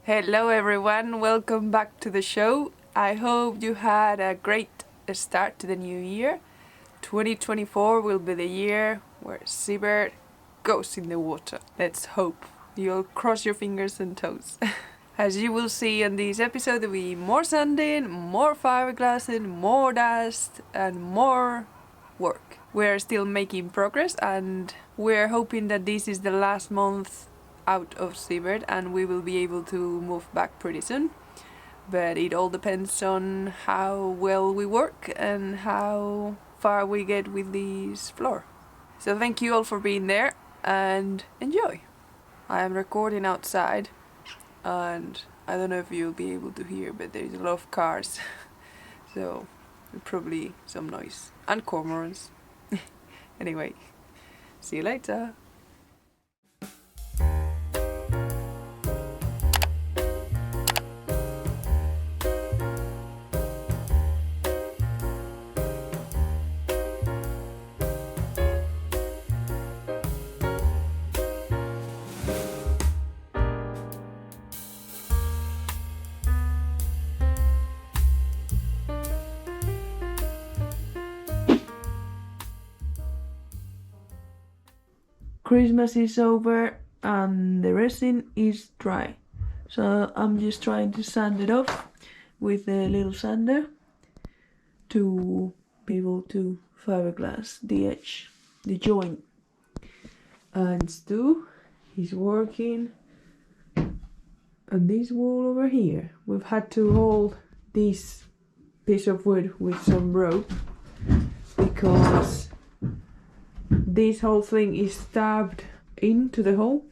Hello everyone, welcome back to the show. I hope you had a great start to the new year. 2024 will be the year where Seabird goes in the water. Let's hope. You'll cross your fingers and toes. As you will see in this episode, there will be more sanding, more fiberglassing, more dust, and more work. We're still making progress, and we're hoping that this is the last month out of Seabird and we will be able to move back pretty soon. But it all depends on how well we work and how far we get with this floor. So thank you all for being there and enjoy. I am recording outside and I don't know if you'll be able to hear, but there's a lot of cars. So probably some noise and cormorants. Anyway, see you later. Christmas is over and the resin is dry. So I'm just trying to sand it off with a little sander to be able to fiberglass the edge, the joint. And Stu, he's working on this wall over here. We've had to hold this piece of wood with some rope because this whole thing is stabbed into the hole,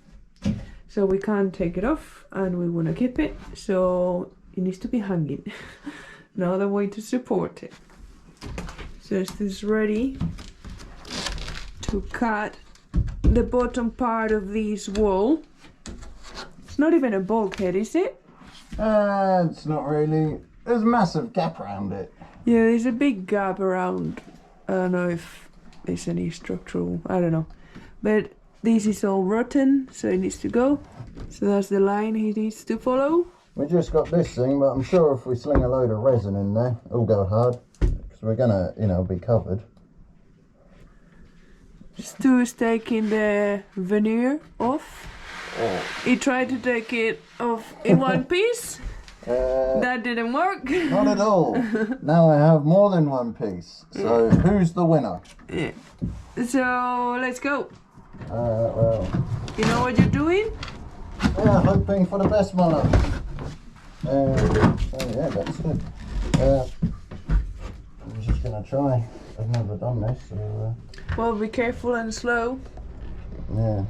so we can't take it off and we want to keep it, so it needs to be hanging. No other way to support it. So is this ready to cut the bottom part of this wall? It's not even a bulkhead, is it? It's not really. There's a massive gap around it. Yeah, there's a big gap around. I don't know if there's any structural, I don't know. But this is all rotten, so it needs to go. So that's the line he needs to follow. We just got this thing, but I'm sure if we sling a load of resin in there, it'll go hard. Because we're gonna, be covered. Stu is taking the veneer off. Oh. He tried to take it off in one piece. That didn't work. Not at all. Now I have more than one piece. So who's the winner? Yeah. So let's go. Well. You know what you're doing? Yeah, hoping for the best monarch. Yeah, that's good. I'm just gonna try. I've never done this, so. Well, be careful and slow. Yeah.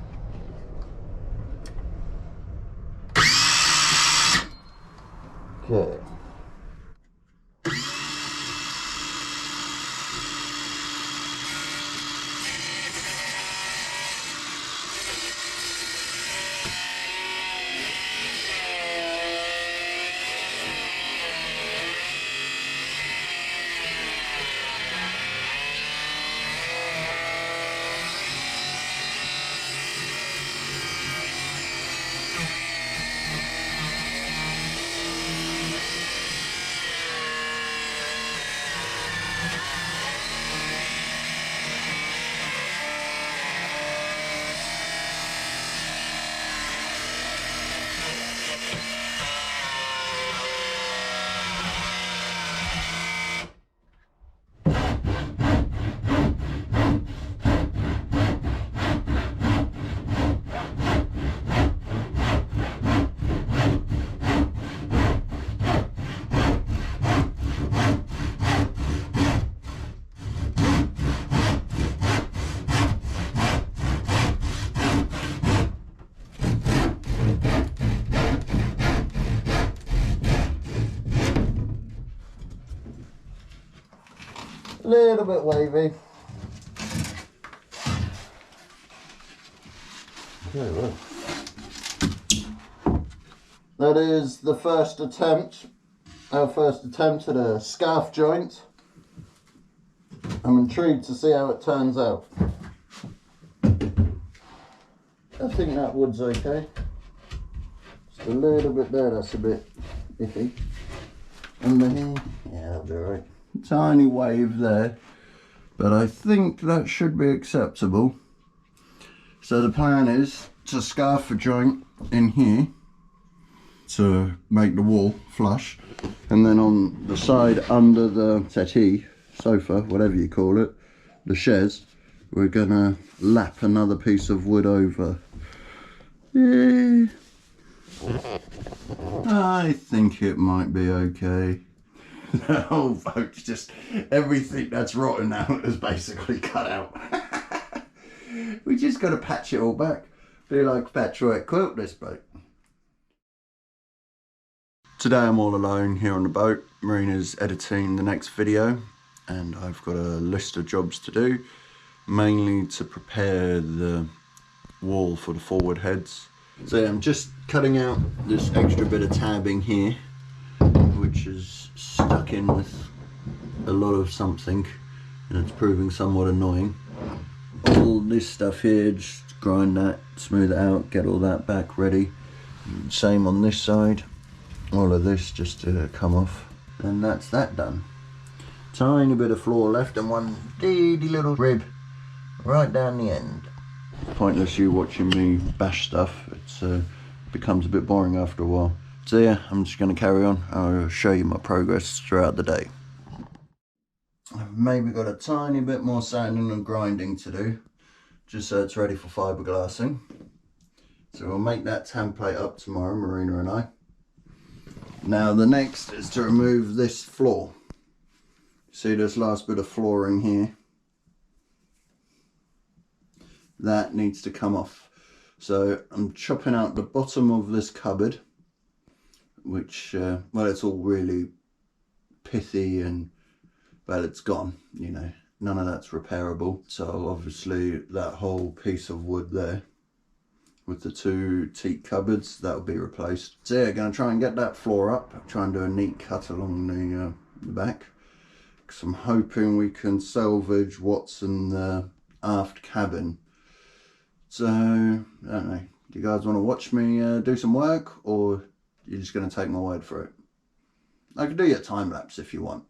Okay. Little bit wavy. Okay, well. That is the first attempt, our first attempt at a scarf joint. I'm intrigued to see how it turns out. I think that wood's okay. Just a little bit there, that's a bit iffy. Under here, yeah, that'll be alright. Tiny wave there, but I think that should be acceptable. So the plan is to scarf a joint in here to make the wall flush, and then on the side under the settee, sofa, whatever you call it, the chaise, we're gonna lap another piece of wood over. Yeah. I think it might be okay. The whole boat's just, everything that's rotten out is basically cut out. We just got to patch it all back. Be like a patchwork quilt, this boat. Today I'm all alone here on the boat. Marina's editing the next video and I've got a list of jobs to do, mainly to prepare the wall for the forward heads. So yeah, I'm just cutting out this extra bit of tabbing here, which is stuck in with a lot of something and it's proving somewhat annoying. All this stuff here, just grind that, smooth it out, get all that back ready. Same on this side, all of this just to come off, and that's that done. Tiny bit of floor left and one teeny little rib right down the end. Pointless you watching me bash stuff, it becomes a bit boring after a while. So yeah, I'm just going to carry on. I'll show you my progress throughout the day. I've maybe got a tiny bit more sanding and grinding to do, just so it's ready for fiberglassing. So we'll make that template up tomorrow, Marina and I. Now the next is to remove this floor. See this last bit of flooring here? That needs to come off. So I'm chopping out the bottom of this cupboard, which, well, it's all really pithy and, well, it's gone, you know, none of that's repairable. So obviously that whole piece of wood there with the two teak cupboards, that'll be replaced. So yeah, gonna try and get that floor up, try and do a neat cut along the back, because I'm hoping we can salvage what's in the aft cabin. So, I don't know, do you guys want to watch me do some work, or you're just going to take my word for it? I can do your time lapse if you want.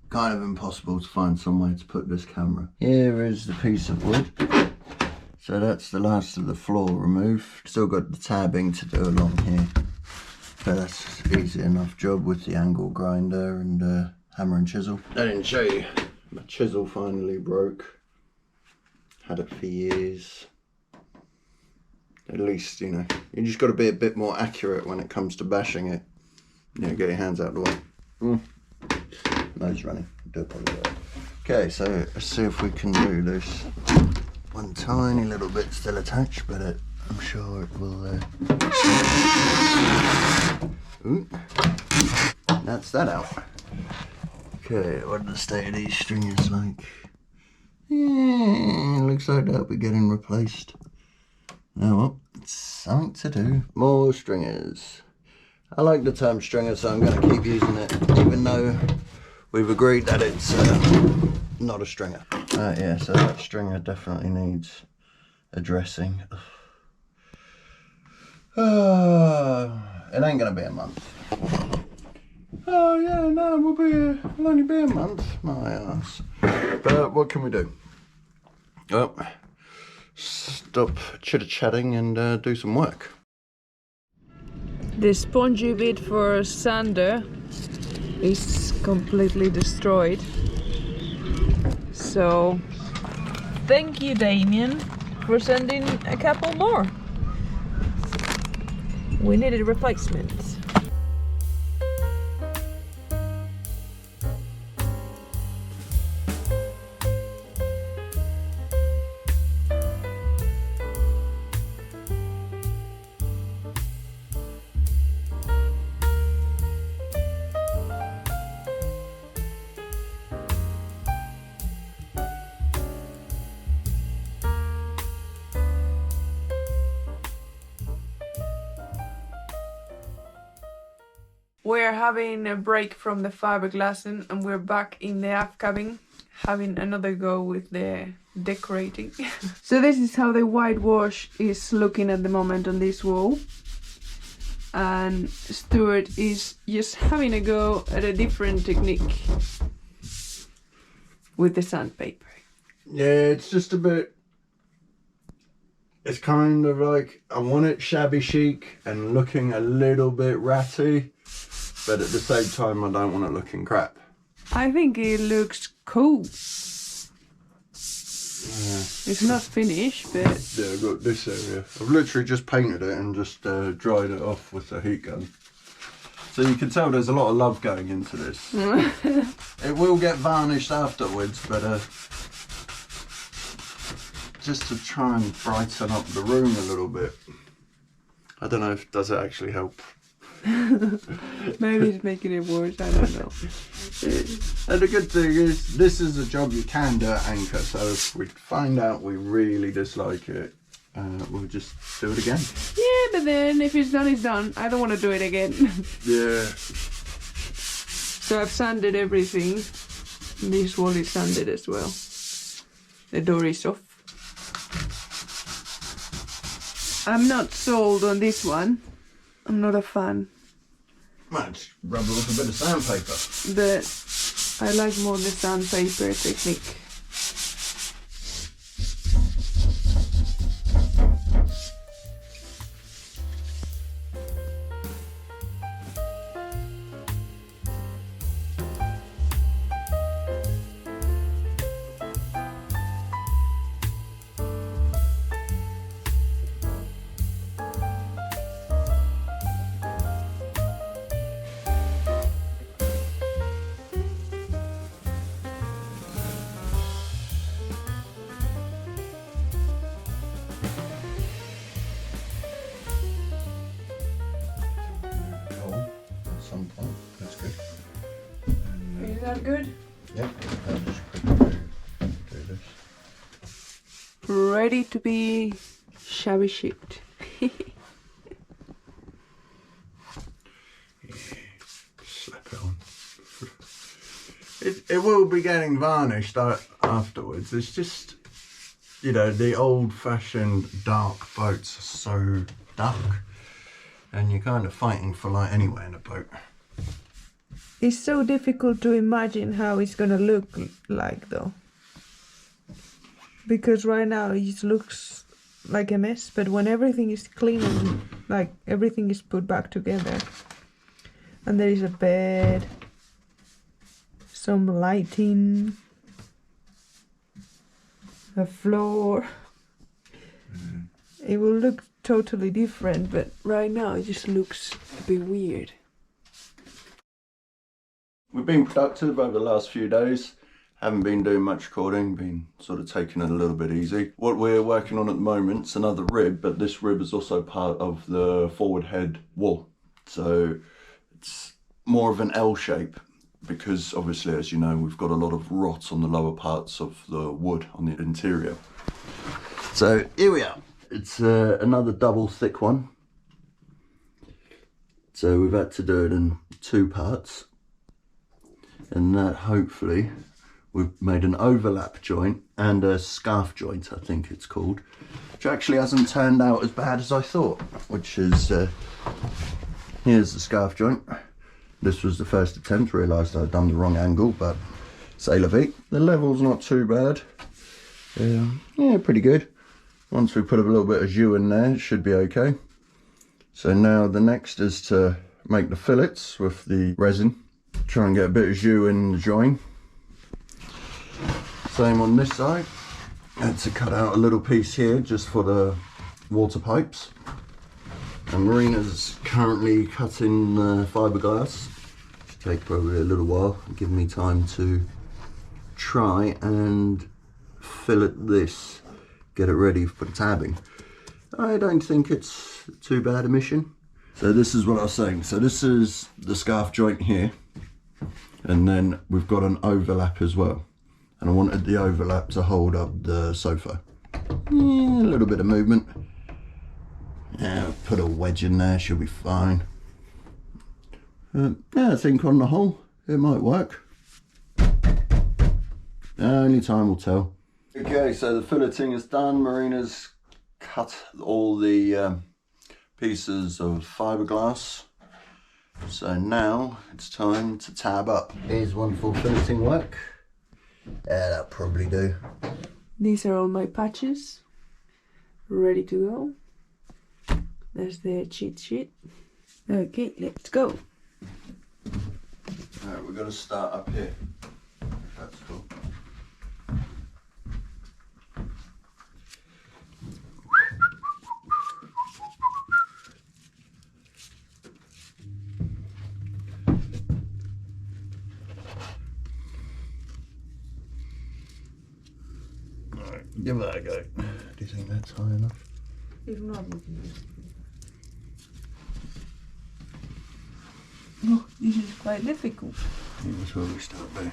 Kind of impossible to find somewhere to put this camera. Here is the piece of wood. So that's the last of the floor removed. Still got the tabbing to do along here. But that's an easy enough job with the angle grinder and hammer and chisel. I didn't show you. My chisel finally broke. Had it for years. At least, you know, you just got to be a bit more accurate when it comes to bashing it. You know, get your hands out of the way. Nose running, do apologise. Okay, so let's see if we can do this. One tiny little bit still attached, but I'm sure it will. Ooh. That's that out. Okay, what does the state of these stringers like? Yeah, looks like that'll be getting replaced. Oh well, it's something to do. More stringers. I like the term stringer, so I'm going to keep using it, even though we've agreed that it's not a stringer. Yeah, so that stringer definitely needs addressing. It ain't going to be a month. Oh yeah, no, it'll only be a month. My ass. But what can we do? Oh. Stop chitter-chatting and do some work. The spongy bit for sander is completely destroyed. So thank you, Damien, for sending a couple more. We needed replacements. We're having a break from the fiberglassing and we're back in the aft cabin having another go with the decorating. So this is how the whitewash is looking at the moment on this wall. and Stuart is just having a go at a different technique with the sandpaper. Yeah, it's just a bit, it's kind of like, I want it shabby chic and looking a little bit ratty, but at the same time I don't want it looking crap. I think it looks cool. Yeah. It's not finished, but... Yeah, I've got this area. I've literally just painted it and just dried it off with a heat gun. So you can tell there's a lot of love going into this. It will get varnished afterwards, but just to try and brighten up the room a little bit. I don't know if does it actually help. Maybe it's making it worse, I don't know. And the good thing is, this is a job you can do at anchor, so if we find out we really dislike it, we'll just do it again. Yeah, but then if it's done, it's done. I don't want to do it again. Yeah. So I've sanded everything. This wall is sanded as well. The door is off. I'm not sold on this one. I'm not a fan. Might just rub it with a bit of sandpaper. But I like more the sandpaper technique. That's good. Is that good? Yep, I'll just quickly do this. Ready to be shabby chic. Slap it on. It will be getting varnished afterwards. It's just, you know, the old-fashioned dark boats are so dark, and you're kind of fighting for light anyway in a boat. It's so difficult to imagine how it's gonna look like though. Because right now it just looks like a mess, but when everything is clean and like everything is put back together, and there is a bed, some lighting, a floor, it will look totally different, but right now it just looks a bit weird. We've been productive over the last few days. Haven't been doing much recording, been sort of taking it a little bit easy. What we're working on at the moment is another rib, but this rib is also part of the forward head wall. So it's more of an L shape because obviously, as you know, we've got a lot of rot on the lower parts of the wood on the interior. So here we are. It's another double thick one. So we've had to do it in 2 parts. And that hopefully we've made an overlap joint and a scarf joint, I think it's called, which actually hasn't turned out as bad as I thought, which is here's the scarf joint. This was the first attempt, realised I'd done the wrong angle, but c'est la vie. The level's not too bad. Yeah, pretty good. Once we put a little bit of jus in there, it should be okay. So now the next is to make the fillets with the resin. Try and get a bit of jus in the join. Same on this side. Had to cut out a little piece here just for the water pipes. And Marina's currently cutting fiberglass. Should take probably a little while, give me time to try and fillet this, get it ready for the tabbing. I don't think it's too bad a mission. So this is what I was saying. So this is the scarf joint here. And then we've got an overlap as well, and I wanted the overlap to hold up the sofa. A little bit of movement. Yeah, put a wedge in there, she'll be fine. Yeah, I think on the whole it might work. Only time will tell. Okay, so the filleting is done. Marina's cut all the pieces of fiberglass. So now it's time to tab up. Here's one for finishing work. Yeah, that'll probably do. These are all my patches, ready to go. There's the cheat sheet. Okay, let's go. Alright, we're gonna start up here. That's cool. Alright, give that a go. Do you think that's high enough? If not, we can use it. Oh, this is quite difficult. Yeah, that's where we start there.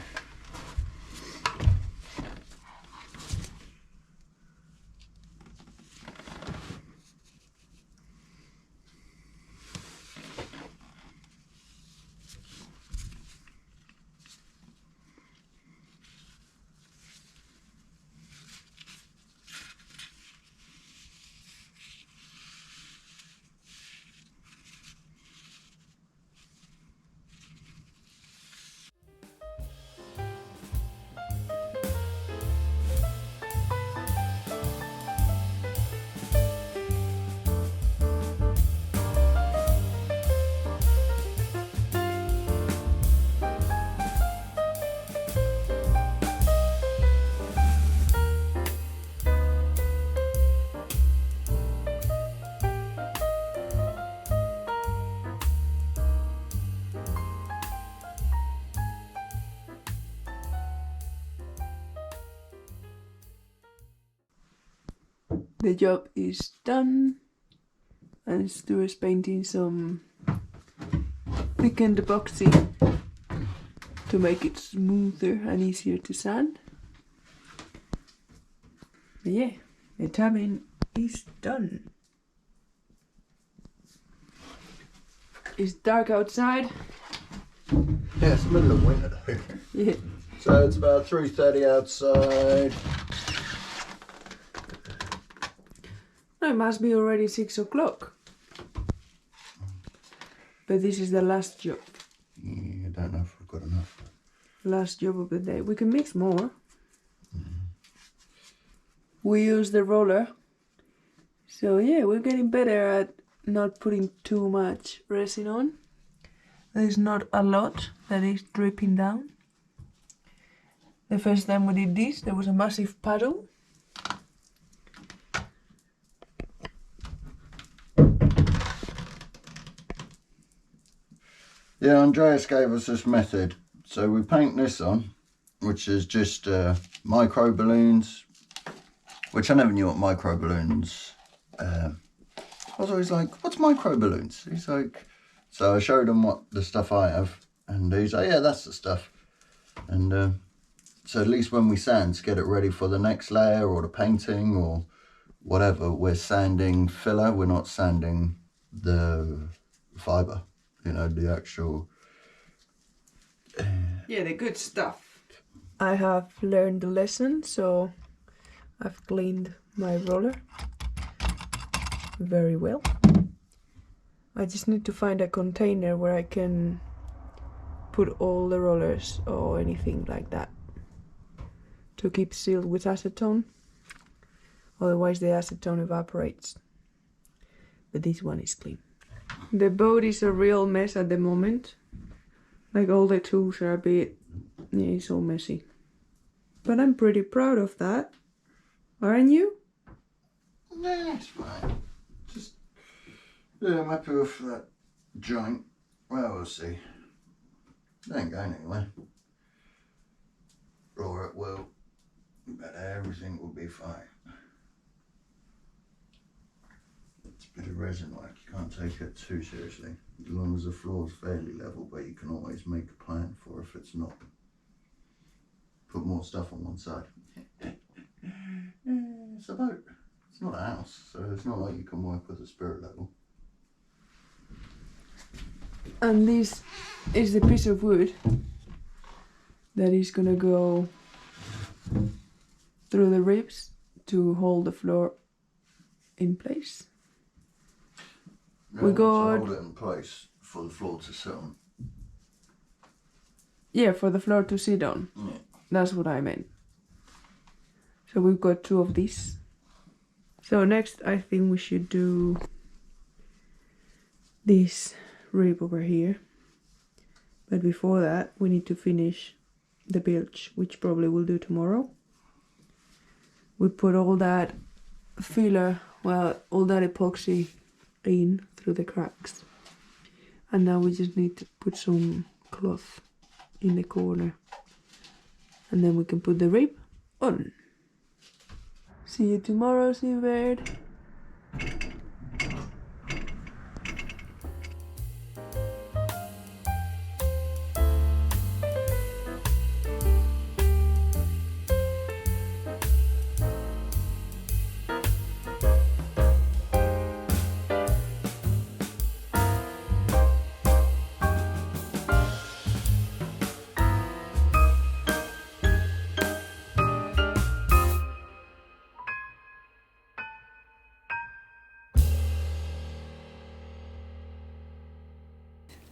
The job is done, and Stuart's painting some thickened epoxy to make it smoother and easier to sand. But yeah, the tabbing is done. It's dark outside. Yeah, it's the middle of winter though. Yeah. So it's about 3:30 outside. No, it must be already 6 o'clock. But this is the last job. Yeah, I don't know if we've got enough. Last job of the day. We can mix more. We use the roller. So yeah, we're getting better at not putting too much resin on. There's not a lot that is dripping down. The first time we did this, there was a massive puddle. Yeah, Andreas gave us this method. So we paint this on, which is just micro balloons, which I never knew what micro balloons. I was always like, what's micro balloons? He's like, so I showed him what the stuff I have, and he's like, yeah, that's the stuff. And so at least when we sand to get it ready for the next layer or the painting or whatever, we're sanding filler, we're not sanding the fiber. You know, the actual... Yeah, the good stuff. I have learned the lesson, so I've cleaned my roller very well. I just need to find a container where I can put all the rollers or anything like that to keep sealed with acetone. Otherwise the acetone evaporates. But this one is clean. The boat is a real mess at the moment. Like all the tools are a bit, yeah, it's all messy. But I'm pretty proud of that. Aren't you? Nah, it's fine. Just, yeah, I'm happy with that joint. Well, we'll see. It ain't going anywhere. Or it will. But everything will be fine. It's a bit of resin work, you can't take it too seriously. As long as the floor's fairly level, but you can always make a plan for if it's not. Put more stuff on one side. It's a boat. It's not a house, so it's not like you can work with a spirit level. And this is the piece of wood that is gonna go through the ribs to hold the floor in place. We To got hold it in place for the floor to sit on. Yeah, for the floor to sit on. Yeah. That's what I meant. So we've got 2 of these. So next I think we should do this rib over here. But before that we need to finish the bilge, which probably we'll do tomorrow. We put all that filler, well, all that epoxy in through the cracks. And now we just need to put some cloth in the corner. And then we can put the rib on. See you tomorrow, Seabird.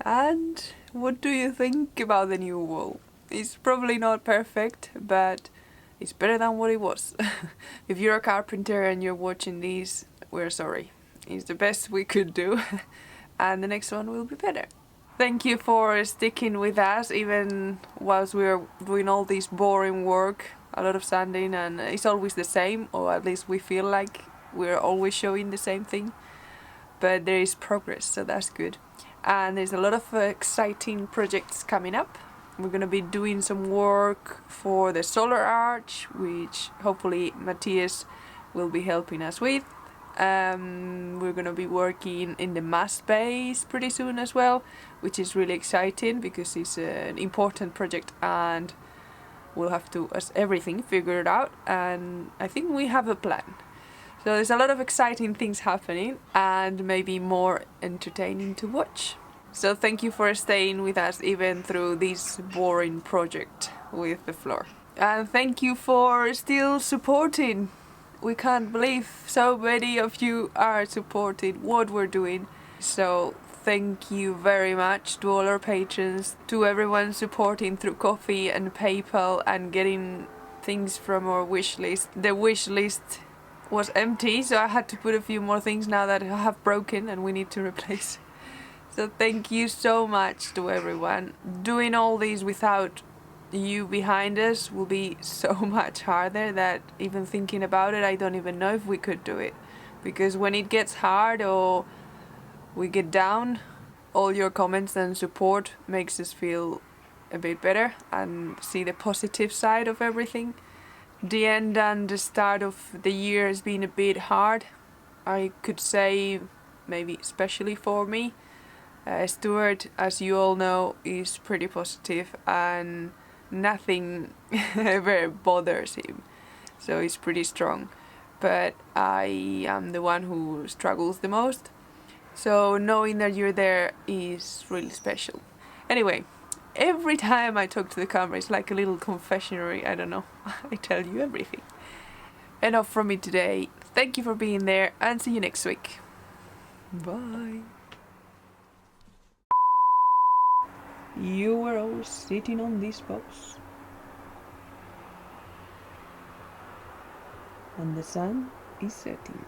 And what do you think about the new wall? It's probably not perfect, but it's better than what it was. If you're a carpenter and you're watching these, we're sorry. It's the best we could do, and the next one will be better. Thank you for sticking with us even whilst we are doing all this boring work, a lot of sanding, and it's always the same, or at least we feel like we're always showing the same thing. But there is progress, so that's good. And there's a lot of exciting projects coming up. We're going to be doing some work for the solar arch, which hopefully Matthias will be helping us with. We're going to be working in the mast base pretty soon as well, which is really exciting because it's an important project and we'll have to, as everything, figure it out. And I think we have a plan. So there's a lot of exciting things happening and maybe more entertaining to watch. So thank you for staying with us even through this boring project with the floor. And thank you for still supporting. We can't believe so many of you are supporting what we're doing. So thank you very much to all our patrons, to everyone supporting through Coffee and PayPal and getting things from our wish list. The wish list was empty, so I had to put a few more things now that I have broken and we need to replace. So thank you so much to everyone. Doing all these without you behind us will be so much harder that even thinking about it, I don't even know if we could do it. Because when it gets hard or we get down, all your comments and support makes us feel a bit better and see the positive side of everything. The end and the start of the year has been a bit hard, I could say, maybe especially for me. Stuart, as you all know, is pretty positive and nothing ever bothers him, so he's pretty strong. But I am the one who struggles the most, so knowing that you're there is really special. Anyway, every time I talk to the camera, it's like a little confessionary, I don't know. I tell you everything. Enough from me today. Thank you for being there and see you next week. Bye. You were all sitting on this box. And the sun is setting.